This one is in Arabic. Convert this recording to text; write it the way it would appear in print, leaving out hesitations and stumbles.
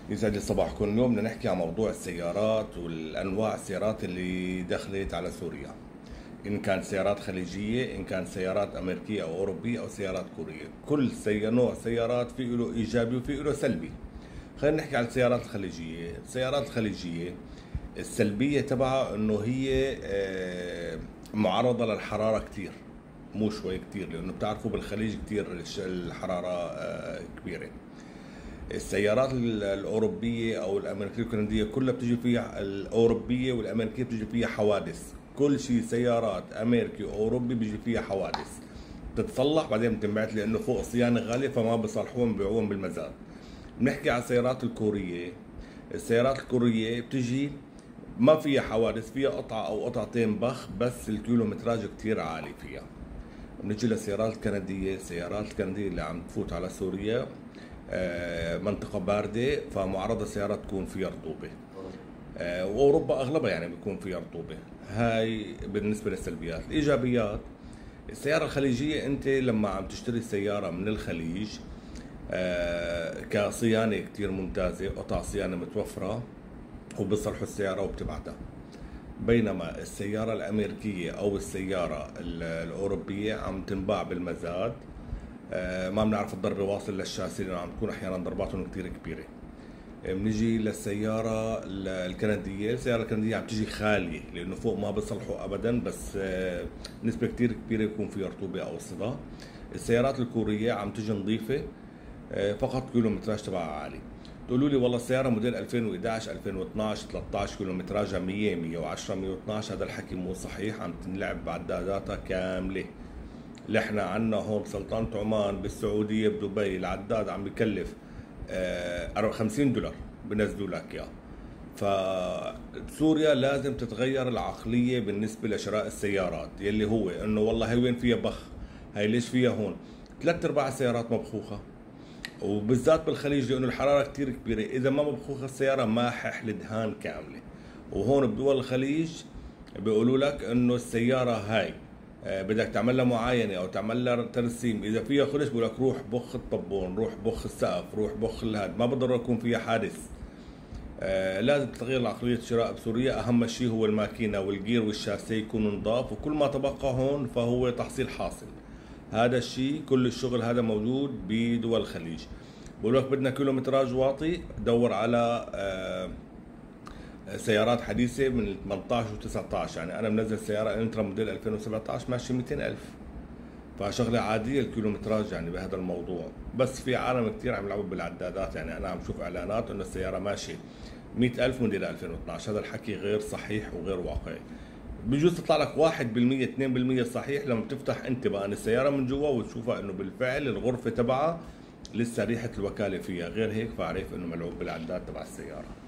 يسعد لي صباحكم. اليوم بدنا نحكي عن موضوع السيارات والانواع السيارات اللي دخلت على سوريا، ان كانت سيارات خليجيه، ان كانت سيارات امريكيه او اوروبيه او سيارات كوريه. كل نوع سيارات في له ايجابي وفي له سلبي. خلينا نحكي عن السيارات الخليجيه. السيارات الخليجيه السلبيه تبعها انه هي معرضه للحراره كثير، مو شوي كثير، لانه بتعرفوا بالخليج كثير الحراره كبيره. السيارات الأوروبية أو الأمريكية والكندية كلها بتجي فيها، الأوروبية والأمريكية بتجي فيها حوادث. كل شيء سيارات أمريكي وأوروبي بيجي فيها حوادث، تتصلح بعدين بتنبعت لأنه فوق صيانة غالية فما بيصلحوهم، بيبيعوهم بالمزاد. بنحكي عن السيارات الكورية. السيارات الكورية بتجي ما فيها حوادث، فيها قطعة أو قطعتين بخ، بس الكيلومتراج كتير عالي فيها. بنجي للسيارات الكندية. السيارات الكندية اللي عم تفوت على سوريا منطقة باردة، فمعرضة السيارات تكون فيها رطوبة. وأوروبا أغلبها يعني بيكون فيها رطوبة. هاي بالنسبة للسلبيات. الإيجابيات، السيارة الخليجية أنت لما عم تشتري السيارة من الخليج كصيانة كتير ممتازة، قطع صيانة متوفرة، وبيصلحوا السيارة وبتبعتها. بينما السيارة الأمريكية أو السيارة الأوروبية عم تنباع بالمزاد، ما بنعرف الضرر واصل للشاسي لأنه عم تكون أحيانا ضرباتهم كتير كبيرة. بنيجي للسيارة الكندية. السيارة الكندية عم تجي خالية لأنه فوق ما بيصلحوا أبدا، بس نسبة كتير كبيرة يكون فيها رطوبة أو صدى. السيارات الكورية عم تجي نظيفة، فقط كيلومتراج تبعها عالي. تقولوا لي والله السيارة موديل 2011 2012 13 كيلومتراجها 100 110 112. هذا الحكي مو صحيح، عم تنلعب بعداداتها كاملة. اللي احنا عنا هون بسلطنة عمان بالسعودية بدبي العداد عم بكلف $50 بنزلوا لك اياه. فبسوريا لازم تتغير العقلية بالنسبة لشراء السيارات، يلي هو انه والله هي وين فيها بخ، هي ليش فيها هون. 3/4 السيارات مبخوخة، وبالذات بالخليج لانه الحرارة كتير كبيرة. اذا ما مبخوخة السيارة ما ححل دهان كاملة. وهون بدول الخليج بيقولوا لك انه السيارة هاي بدك تعمل لها معاينه او تعمل لها ترسيم، اذا فيها خرش بقول لك روح بخ الطبون، روح بخ السقف، روح بخ الهاد، ما بضر يكون فيها حادث. لازم تغيير العقليه. الشراء بسوريا اهم شيء هو الماكينه والجير والشاسيه يكونوا نضاف، وكل ما تبقى هون فهو تحصيل حاصل. هذا الشيء كل الشغل هذا موجود بدول الخليج. بقول لك بدنا كيلومتراج واطي، دور على سيارات حديثة من 18 و 19. يعني أنا منزل سيارة انترا موديل 2017 ماشي 200,000، فشغلة عادية الكيلومتراج يعني بهذا الموضوع. بس في عالم كتير عم يلعبوا بالعدادات، يعني أنا عم شوف إعلانات إنه السيارة ماشي 100,000 موديل 2012. هذا الحكي غير صحيح وغير واقعي. بجوز تطلع لك 1% 2% صحيح لما بتفتح أنت بقى السيارة من جوا وتشوفها إنه بالفعل الغرفة تبعها لسه ريحة الوكالة فيها، غير هيك فعرف إنه ملعوب بالعداد تبع السيارة.